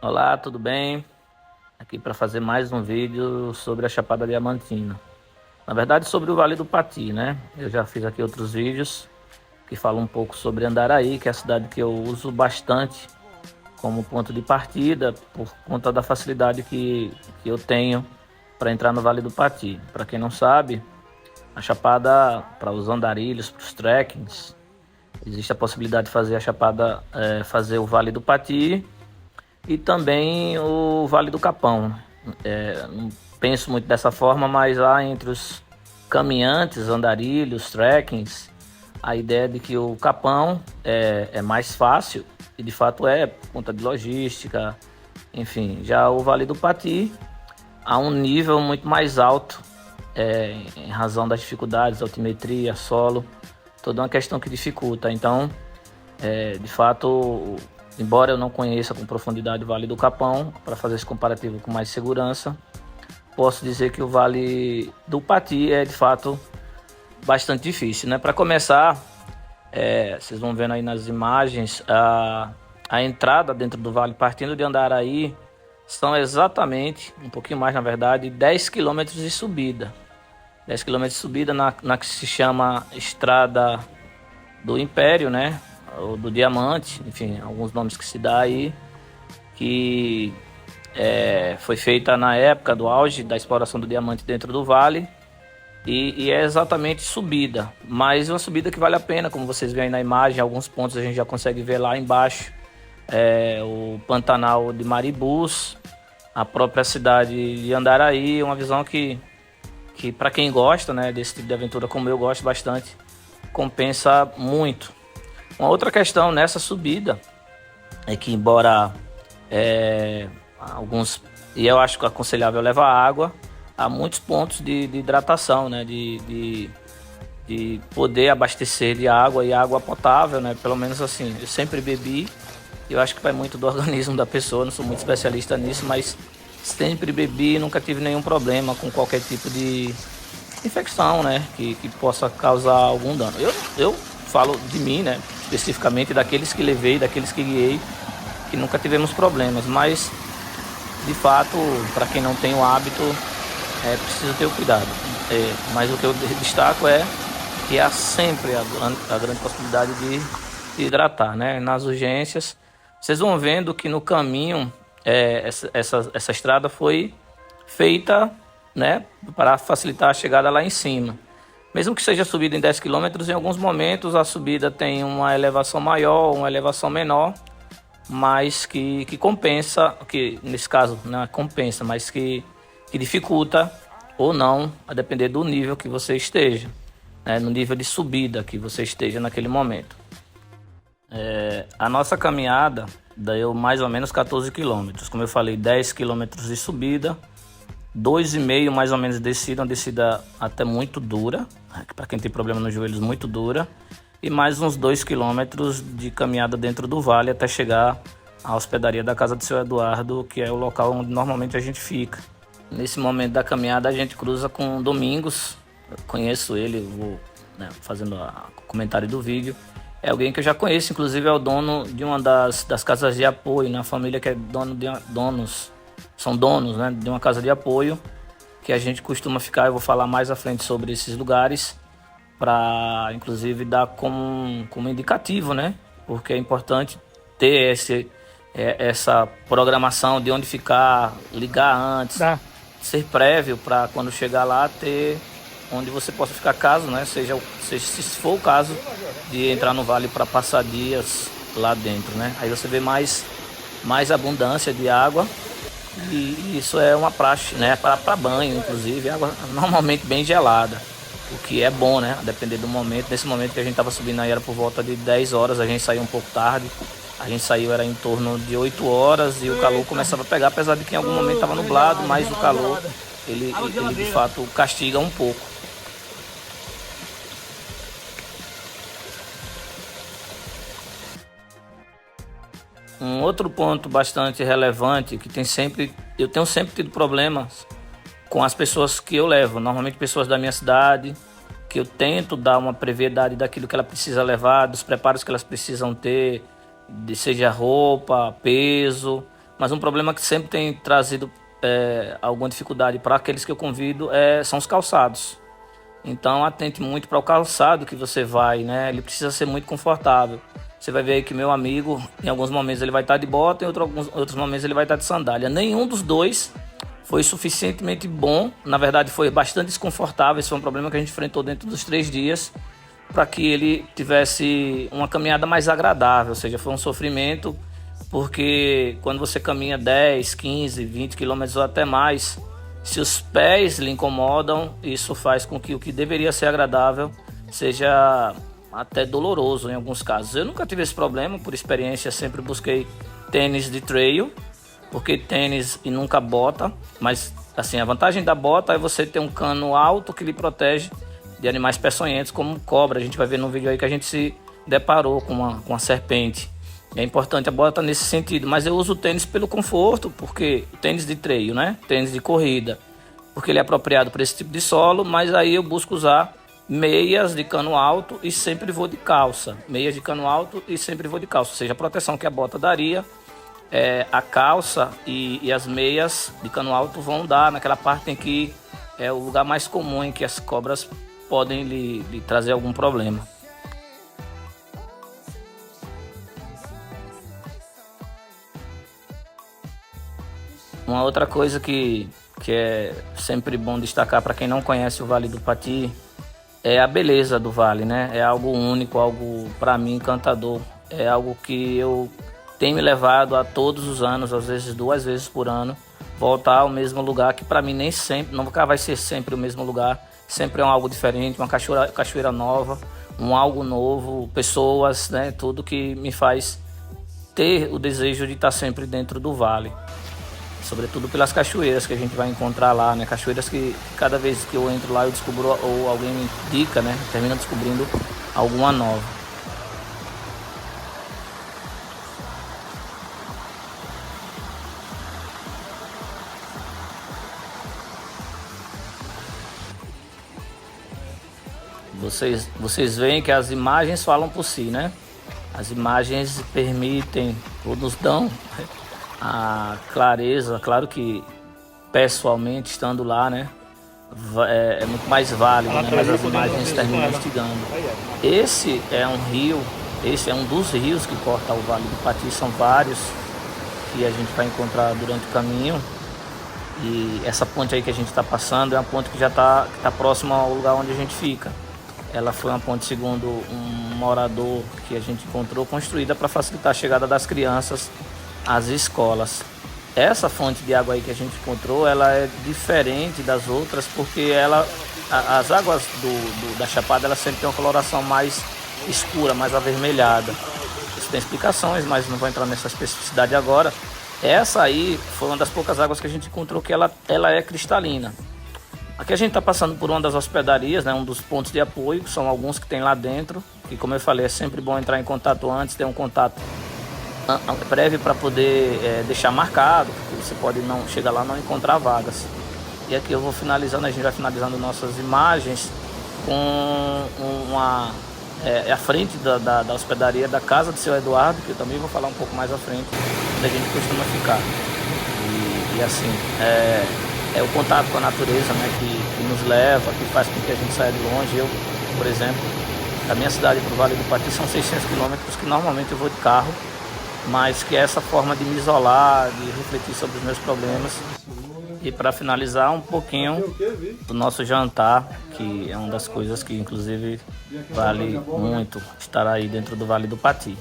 Olá, tudo bem? Aqui para fazer mais um vídeo sobre a Chapada Diamantina. Na verdade, sobre o Vale do Pati, né? Eu já fiz aqui outros vídeos que falam um pouco sobre Andaraí, que é a cidade que eu uso bastante como ponto de partida por conta da facilidade que eu tenho para entrar no Vale do Pati. Para quem não sabe, a Chapada, para os andarilhos, para os trekkings, existe a possibilidade de fazer a Chapada, fazer o Vale do Pati e também o Vale do Capão. Não penso muito dessa forma, mas lá entre os caminhantes, andarilhos, trekkings, a ideia de que o Capão é mais fácil, e de fato é, por conta de logística, enfim. Já o Vale do Pati, a um nível muito mais alto, em razão das dificuldades, altimetria, solo, toda uma questão que dificulta. Então, de fato, embora eu não conheça com profundidade o Vale do Capão, para fazer esse comparativo com mais segurança, posso dizer que o Vale do Pati é de fato bastante difícil, né? Para começar, vocês vão vendo aí nas imagens, a entrada dentro do vale, partindo de Andaraí, são exatamente, um pouquinho mais na verdade, 10 quilômetros de subida. 10 quilômetros de subida na que se chama Estrada do Império, né? Ou do Diamante, enfim, alguns nomes que se dá aí, que foi feita na época do auge da exploração do diamante dentro do vale, e é exatamente subida, mas uma subida que vale a pena, como vocês veem aí na imagem. Alguns pontos a gente já consegue ver lá embaixo, o Pantanal de Maribus, a própria cidade de Andaraí, uma visão que para quem gosta, né, desse tipo de aventura, como eu gosto bastante, compensa muito. Uma outra questão nessa subida é que, embora alguns, e eu acho que é aconselhável levar água, há muitos pontos de hidratação, né? De poder abastecer de água, e água potável, né? Pelo menos assim, eu sempre bebi. Eu acho que vai muito do organismo da pessoa, não sou muito especialista nisso, mas sempre bebi e nunca tive nenhum problema com qualquer tipo de infecção, né? Que possa causar algum dano. Eu falo de mim, né? Especificamente daqueles que levei, daqueles que guiei, que nunca tivemos problemas, mas de fato, para quem não tem o hábito, é preciso ter o cuidado. Mas o que eu destaco é que há sempre a grande possibilidade de hidratar, né? Nas urgências, vocês vão vendo que no caminho, essa estrada foi feita, né, para facilitar a chegada lá em cima. Mesmo que seja subida em 10 quilômetros, em alguns momentos a subida tem uma elevação maior, uma elevação menor, mas que compensa, que nesse caso não compensa, mas que dificulta ou não, a depender do nível que você esteja, né, no nível de subida que você esteja naquele momento. A nossa caminhada deu mais ou menos 14 quilômetros, como eu falei, 10 quilômetros de subida, 2,5 mais ou menos de descida, uma descida até muito dura, né, para quem tem problema nos joelhos, muito dura, e mais uns 2 quilômetros de caminhada dentro do vale até chegar à hospedaria da casa do seu Eduardo, que é o local onde normalmente a gente fica. Nesse momento da caminhada a gente cruza com Domingos. Eu conheço ele, vou, né, fazendo o comentário do vídeo. É alguém que eu já conheço, inclusive é o dono de uma das casas de apoio, na família que é são donos, né, de uma casa de apoio que a gente costuma ficar. Eu vou falar mais à frente sobre esses lugares, para inclusive dar como indicativo, né? Porque é importante ter essa programação de onde ficar, ligar antes, Dá. ser prévio para quando chegar lá ter onde você possa ficar, caso, né? Se for o caso de entrar no vale para passar dias lá dentro, né? Aí você vê mais abundância de água, e isso é uma praxe, né? Para banho, inclusive, água normalmente bem gelada, o que é bom, né? A depender do momento. Nesse momento que a gente estava subindo aí era por volta de 10 horas, a gente saiu um pouco tarde. A gente saiu era em torno de 8 horas e o calor começava a pegar, apesar de que em algum momento estava nublado, mas o calor, ele de fato castiga um pouco. Um outro ponto bastante relevante que eu tenho sempre tido problemas com as pessoas que eu levo, normalmente pessoas da minha cidade, que eu tento dar uma brevidade daquilo que ela precisa levar, dos preparos que elas precisam ter, seja roupa, peso, Mas um problema que sempre tem trazido alguma dificuldade para aqueles que eu convido são os calçados. Então atente muito para o calçado que você vai, né? Ele precisa ser muito confortável. Você vai ver aí que meu amigo, em alguns momentos ele vai estar de bota, em outros momentos ele vai estar de sandália. Nenhum dos dois foi suficientemente bom. Na verdade, foi bastante desconfortável. Esse foi um problema que a gente enfrentou dentro dos 3 dias, para que ele tivesse uma caminhada mais agradável. Ou seja, foi um sofrimento, porque quando você caminha 10, 15, 20 quilômetros ou até mais, se os pés lhe incomodam, isso faz com que o que deveria ser agradável seja até doloroso em alguns casos. Eu nunca tive esse problema, por experiência sempre busquei tênis de trail, porque tênis e nunca bota, mas assim, a vantagem da bota é você ter um cano alto que lhe protege de animais peçonhentos como cobra. A gente vai ver no vídeo aí que a gente se deparou com uma serpente. É importante a bota nesse sentido, mas eu uso o tênis pelo conforto, porque o tênis de trail, né? Tênis de corrida, porque ele é apropriado para esse tipo de solo, mas aí eu busco usar meias de cano alto e sempre vou de calça. Meias de cano alto e sempre vou de calça, ou seja, a proteção que a bota daria, a calça e as meias de cano alto vão dar naquela parte em que é o lugar mais comum em que as cobras podem lhe trazer algum problema. Uma outra coisa que é sempre bom destacar para quem não conhece o Vale do Pati é a beleza do vale, né? É algo único, algo para mim encantador. É algo que eu tenho me levado a todos os anos, às vezes 2 vezes por ano, voltar ao mesmo lugar, que para mim nem sempre, nunca vai ser sempre o mesmo lugar. Sempre é um algo diferente, uma cachoeira nova, um algo novo, pessoas, né? Tudo que me faz ter o desejo de estar sempre dentro do vale. Sobretudo pelas cachoeiras que a gente vai encontrar lá, né? Cachoeiras que cada vez que eu entro lá eu descubro, ou alguém me indica, né? Termina descobrindo alguma nova. Vocês veem que as imagens falam por si, né? As imagens permitem, ou nos dão a clareza. Claro que pessoalmente estando lá, né, é muito mais válido, né? Mas as imagens terminam instigando. Esse é um rio, esse é um dos rios que corta o Vale do Pati. São vários que a gente vai encontrar durante o caminho. E essa ponte aí que a gente está passando é uma ponte que já está próxima ao lugar onde a gente fica. Ela foi uma ponte, segundo um morador que a gente encontrou, construída para facilitar a chegada das crianças às escolas. Essa fonte de água aí que a gente encontrou, ela é diferente das outras, porque as águas da Chapada, elas sempre têm uma coloração mais escura, mais avermelhada. Isso tem explicações, mas não vou entrar nessa especificidade agora. Essa aí foi uma das poucas águas que a gente encontrou que ela é cristalina. Aqui a gente está passando por uma das hospedarias, né, um dos pontos de apoio, que são alguns que tem lá dentro. E como eu falei, é sempre bom entrar em contato antes, ter um contato prévio para poder deixar marcado, porque você pode não chegar lá e não encontrar vagas. E aqui eu vou finalizando, a gente vai finalizando nossas imagens com a frente da hospedaria da casa do seu Eduardo, que eu também vou falar um pouco mais à frente, onde a gente costuma ficar. E assim, é o contato com a natureza, né, que nos leva, que faz com que a gente saia de longe. Eu, por exemplo, da minha cidade para o Vale do Pati são 600 quilômetros, que normalmente eu vou de carro, mas que é essa forma de me isolar, de refletir sobre os meus problemas. E para finalizar um pouquinho do nosso jantar, que é uma das coisas que inclusive vale muito estar aí dentro do Vale do Pati.